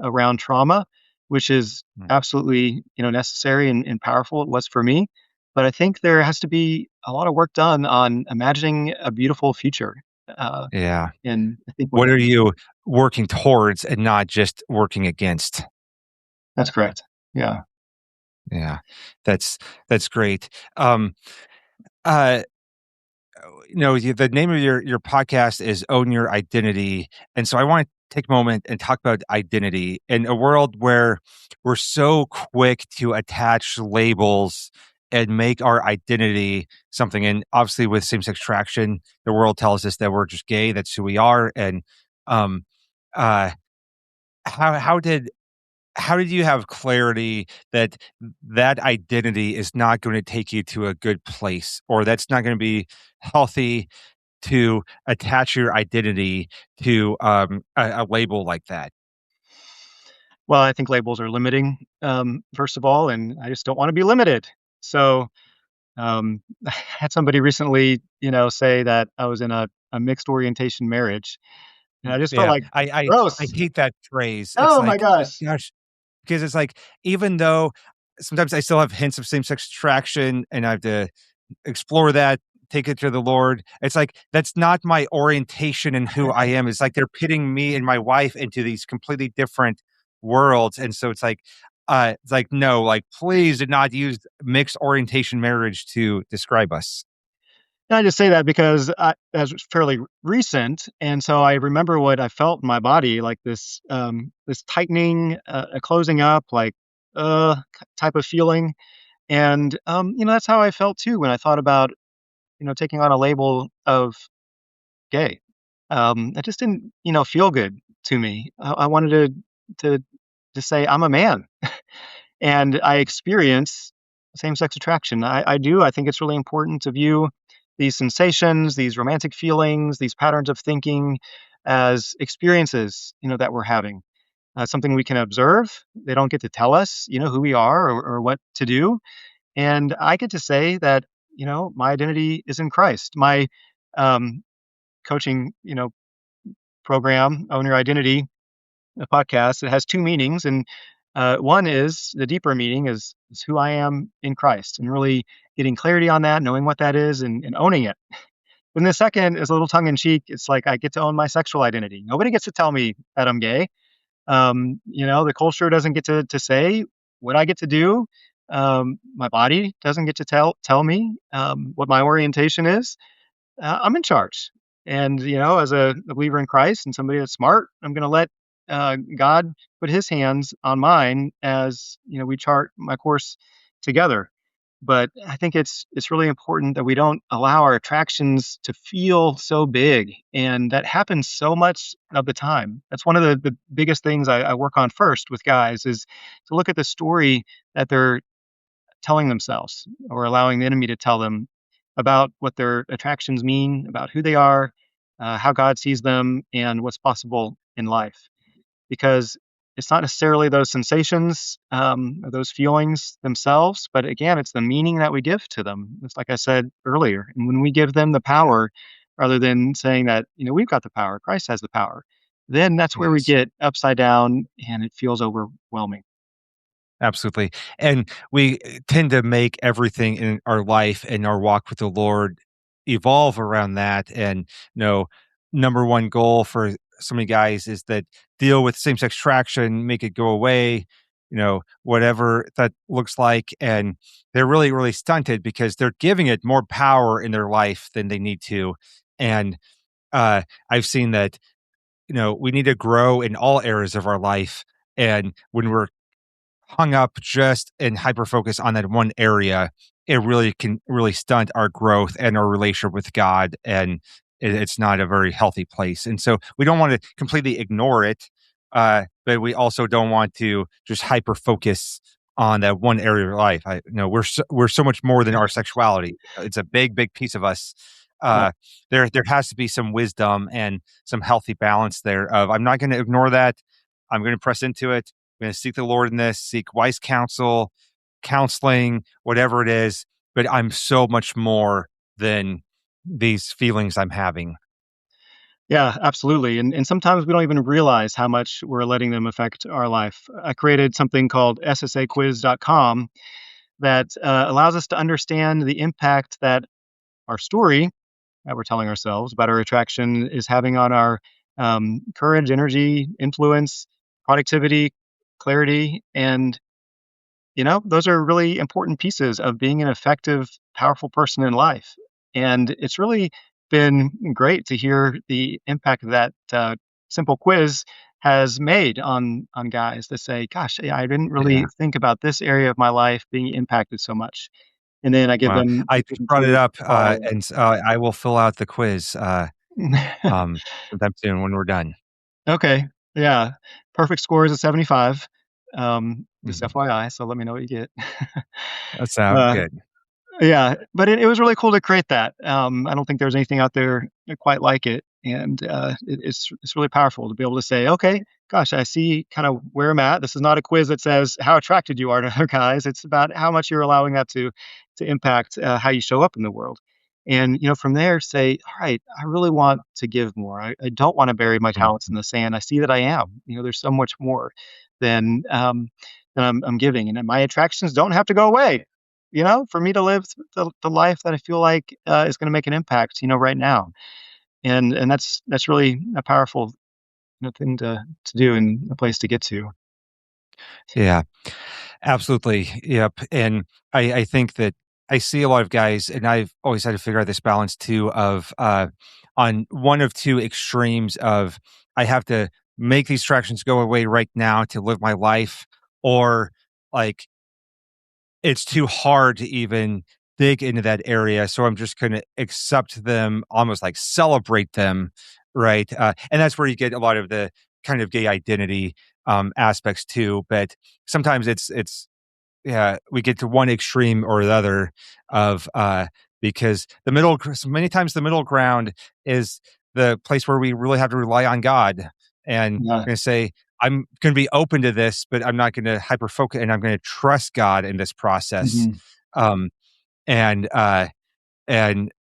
around trauma, which is Mm. absolutely necessary and powerful. It was for me, but I think there has to be a lot of work done on imagining a beautiful future. Uh, Yeah. and I think What are you working towards and not just working against? that's correct. Yeah. Yeah. That's that's great. Uh the name of your podcast is Own Your Identity, and so I want to take a moment and talk about identity in a world where we're so quick to attach labels and make our identity something. And obviously, with same-sex attraction, the world tells us that we're just gay. That's who we are. And um, uh, how did you have clarity that that identity is not going to take you to a good place, or that's not going to be healthy to attach your identity to, a label like that? Well, I think labels are limiting, first of all, and I just don't want to be limited. So I had somebody recently, say that I was in a mixed orientation marriage, and I just felt Yeah, like, I gross. hate that phrase. It's Oh my like, gosh. gosh, because it's like, even though sometimes I still have hints of same-sex attraction and I have to explore that, take it to the Lord, it's like, that's not my orientation and who I am. It's like they're pitting me and my wife into these completely different worlds, and so it's like, no, like, please do not use mixed orientation marriage to describe us. And I just say that because that's fairly recent, and so I remember what I felt in my body, like this tightening, a closing up, like type of feeling, and that's how I felt too when I thought about taking on a label of gay. It just didn't feel good to me. I wanted to say I'm a man, and I experience same-sex attraction. I do. I think it's really important to view these sensations, these romantic feelings, these patterns of thinking as experiences, that we're having. Something we can observe. They don't get to tell us, who we are or what to do. And I get to say that, my identity is in Christ. My um, coaching, program, Own Your Identity, a podcast, it has two meanings. And one is the deeper meaning is who I am in Christ and really getting clarity on that, knowing what that is and owning it. And the second is a little tongue in cheek. It's like I get to own my sexual identity. Nobody gets to tell me that I'm gay. The culture doesn't get to say what I get to do. My body doesn't get to tell me what my orientation is. I'm in charge. And, as a believer in Christ and somebody that's smart, I'm going to let God put his hands on mine as, we chart my course together. But I think it's really important that we don't allow our attractions to feel so big. And that happens so much of the time. That's one of the biggest things I work on first with guys is to look at the story that they're telling themselves or allowing the enemy to tell them about what their attractions mean, about who they are, how God sees them, and what's possible in life. Because it's not necessarily those sensations or those feelings themselves, but again, it's the meaning that we give to them. It's like I said earlier. And when we give them the power, rather than saying that, we've got the power, Christ has the power, then that's where we Yes. get upside down and it feels overwhelming. Absolutely. And we tend to make everything in our life and our walk with the Lord evolve around that. And, number one goal for so many guys is that deal with same sex attraction, make it go away, whatever that looks like. And they're really, really stunted because they're giving it more power in their life than they need to. And I've seen that, we need to grow in all areas of our life. And when we're hung up just and hyper focus on that one area, it really can really stunt our growth and our relationship with God. And it's not a very healthy place. And so we don't want to completely ignore it, but we also don't want to just hyper focus on that one area of life. We're so much more than our sexuality. It's a big, big piece of us. Yeah. There has to be some wisdom and some healthy balance there. Of I'm not going to ignore that. I'm going to press into it. I'm going to seek the Lord in this, seek wise counsel, counseling, whatever it is. But I'm so much more than these feelings I'm having. Yeah, absolutely. And sometimes we don't even realize how much we're letting them affect our life. I created something called SSAquiz.com that allows us to understand the impact that our story that we're telling ourselves about our attraction is having on our courage, energy, influence, productivity, clarity. And those are really important pieces of being an effective, powerful person in life. And it's really been great to hear the impact that simple quiz has made on guys to say, "Gosh, yeah, I didn't Yeah. really think about this area of my life being impacted so much." And then I give Well, them I just different brought it tools up, to follow and I will fill out the quiz it. sometime soon when we're done. Okay, yeah, perfect score is a 75. Just Mhm. FYI, so let me know what you get. That's Uh, good. Yeah, but it was really cool to create that. I don't think there's anything out there quite like it, and it's really powerful to be able to say, okay, gosh, I see kind of where I'm at. This is not a quiz that says how attracted you are to other guys. It's about how much you're allowing that to to impact how you show up in the world. And from there, say, all right, I really want to give more. I don't want to bury my talents in Mhm. the sand. I see that I am. There's so much more than I'm giving, and my attractions don't have to go away. For me to live the life that I feel like is going to make an impact. Right now, and that's really a powerful thing to do and a place to get to. Yeah. Absolutely. Yep. And I think that I see a lot of guys, and I've always had to figure out this balance too of on one of two extremes of I have to make these distractions go away right now to live my life, or like it's too hard to even dig into that area. So I'm just going to accept them, almost like celebrate them. Right. And that's where you get a lot of the kind of gay identity aspects too. But sometimes it's yeah, we get to one extreme or the other of, because so many times the middle ground is the place where we really have to rely on God, and Yeah. gonna say, "I'm gonna be open to this, but I'm not gonna hyper focus, and I'm gonna trust God in this process." Mhm. Um, and,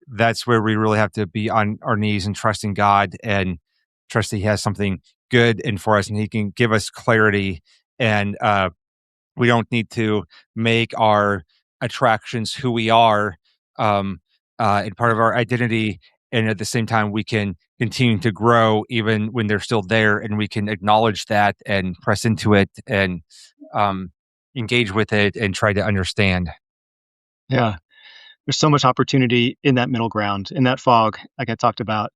that's where we really have to be on our knees and trusting God and trust that He has something good in for us, and He can give us clarity, and, we don't need to make our attractions who we are, and part of our identity. And at the same time, we can continue to grow even when they're still there, and we can acknowledge that and press into it and um, engage with it and try to understand. Yeah. There's so much opportunity in that middle ground, in that fog, like I talked about.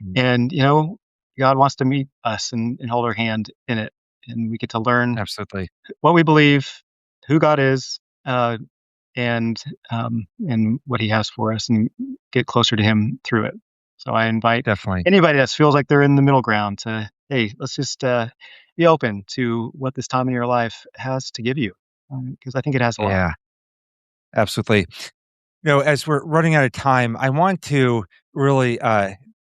Mm, And, God wants to meet us and hold our hand in it. And we get to learn absolutely. what we believe, who God is, uh, and what He has for us, and get closer to Him through it. So I invite Definitely. anybody that feels like they're in the middle ground to, hey, let's just be open to what this time in your life has to give you, because I think it has a lot. Yeah, absolutely. As we're running out of time, I want to really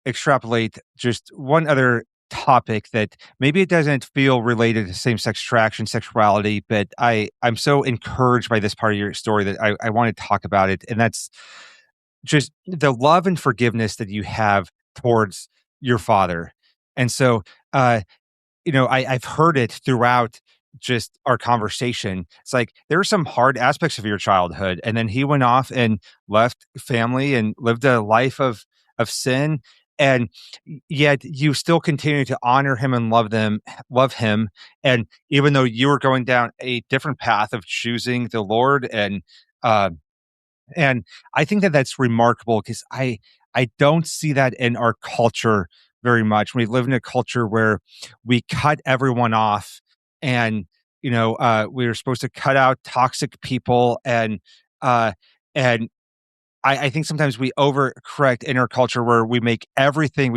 extrapolate just one other topic that maybe it doesn't feel related to same-sex attraction, sexuality, but I'm so encouraged by this part of your story that I want to talk about it, and that's just the love and forgiveness that you have towards your father. And so, uh, I've heard it throughout just our conversation. It's like there are some hard aspects of your childhood, and then he went off and left family and lived a life of sin, and yet you still continue to honor him and love him. And even though you were going down a different path of choosing the Lord, uh, and I think that that's remarkable because I don't see that in our culture very much. We live in a culture where we cut everyone off, and we're supposed to cut out toxic people, uh, and I think sometimes we overcorrect in our culture where we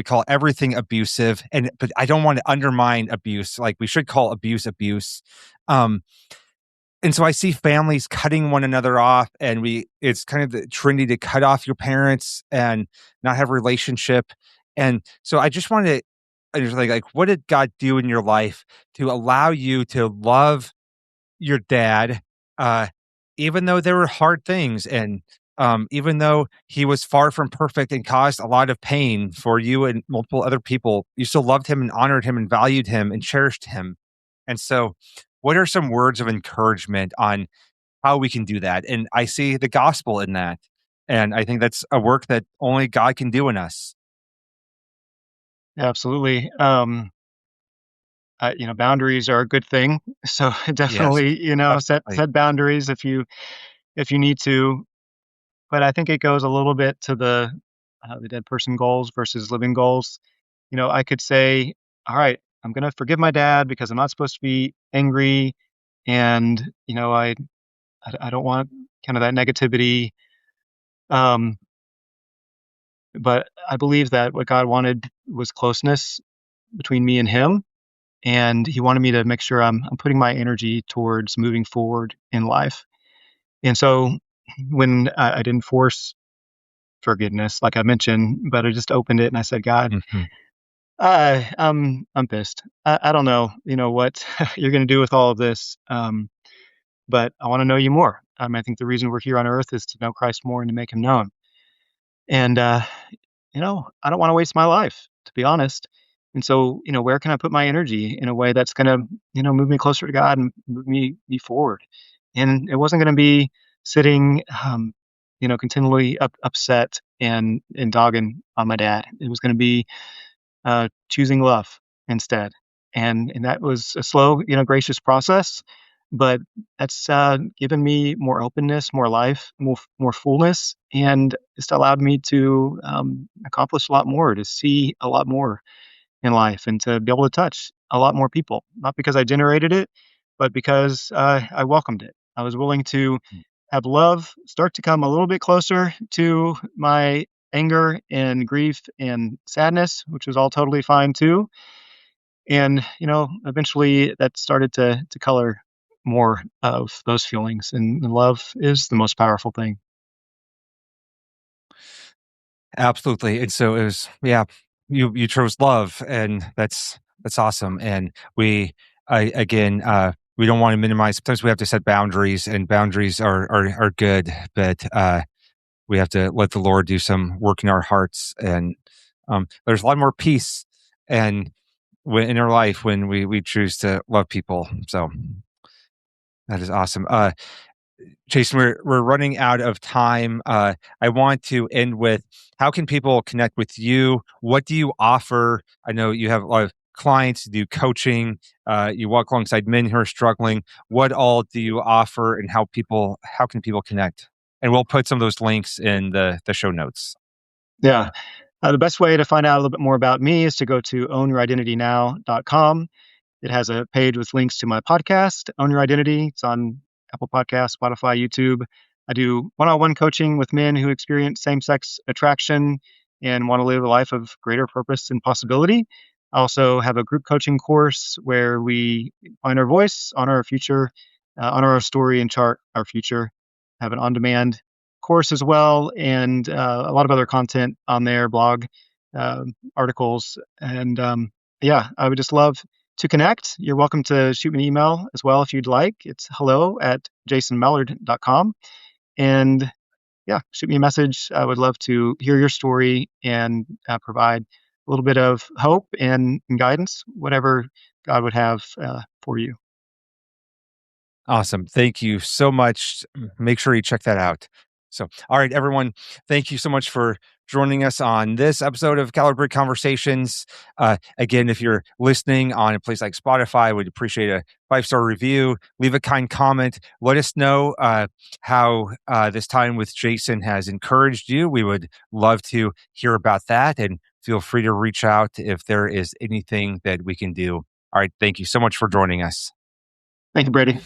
call everything abusive, but I don't want to undermine abuse. Like we should call abuse abuse. Um, and so I see families cutting one another off, and it's kind of the trendy to cut off your parents and not have a relationship. And so I just wanted to understand, like, what did God do in your life to allow you to love your dad, uh, even though there were hard things, and even though he was far from perfect and caused a lot of pain for you and multiple other people, you still loved him and honored him and valued him and cherished him. And so, what are some words of encouragement on how we can do that? And I see the gospel in that. And I think that's a work that only God can do in us. Absolutely. Boundaries are a good thing. So Yes, definitely, set absolutely. set boundaries if you need to. But I think it goes a little bit to the dead person goals versus living goals. I could say, all right, I'm gonna forgive my dad because I'm not supposed to be angry, and I don't want kind of that negativity. Um, but I believe that what God wanted was closeness between me and Him, and He wanted me to make sure I'm putting my energy towards moving forward in life. And so when I didn't force forgiveness, like I mentioned, but I just opened it and I said, God, Mhm. I'm pissed. I don't know, what you're going to do with all of this, but I want to know you more. I think the reason we're here on earth is to know Christ more and to make him known. And, I don't want to waste my life, to be honest. And so, where can I put my energy in a way that's going to, move me closer to God and move me forward? And it wasn't going to be sitting, continually upset and dogging on my dad. It was going to be choosing love instead. And that was a slow, gracious process, but that's given me more openness, more life, more fullness, and it's allowed me to accomplish a lot more, to see a lot more in life, and to be able to touch a lot more people. Not because I generated it, but because I welcomed it. I was willing to have love start to come a little bit closer to my anger and grief and sadness, which was all totally fine too. And, eventually that started to color more of those feelings. And love is the most powerful thing. Absolutely. And so it was, yeah, you chose love, and that's awesome. And we don't want to minimize. Sometimes we have to set boundaries, and boundaries are good, but we have to let the Lord do some work in our hearts. And there's a lot more peace and in our life when we choose to love people. So that is awesome. Jason, we're running out of time. I want to end with, how can people connect with you? What do you offer? I know you have a lot of clients, you do coaching, you walk alongside men who are struggling. What all do you offer, and how can people connect? And we'll put some of those links in the show notes. Yeah. The best way to find out a little bit more about me is to go to ownyouridentitynow.com. It has a page with links to my podcast, Own Your Identity. It's on Apple Podcasts, Spotify, YouTube. I do one-on-one coaching with men who experience same-sex attraction and want to live a life of greater purpose and possibility. I also have a group coaching course where we find our voice, honor our future, honor our story, and chart our future. I have an on-demand course as well, and a lot of other content on there, blog articles. And yeah, I would just love to connect. You're welcome to shoot me an email as well if you'd like. It's hello@jasonmellard.com. And yeah, shoot me a message. I would love to hear your story and provide a little bit of hope and guidance, whatever God would have for you. Awesome. Thank you so much. Make sure you check that out. So, all right, everyone, thank you so much for joining us on this episode of Calibrate Conversations. Again, if you're listening on a place like Spotify, we'd appreciate a 5-star review. Leave a kind comment. Let us know how this time with Jason has encouraged you. We would love to hear about that, and feel free to reach out if there is anything that we can do. All right, thank you so much for joining us. Thank you, Brady.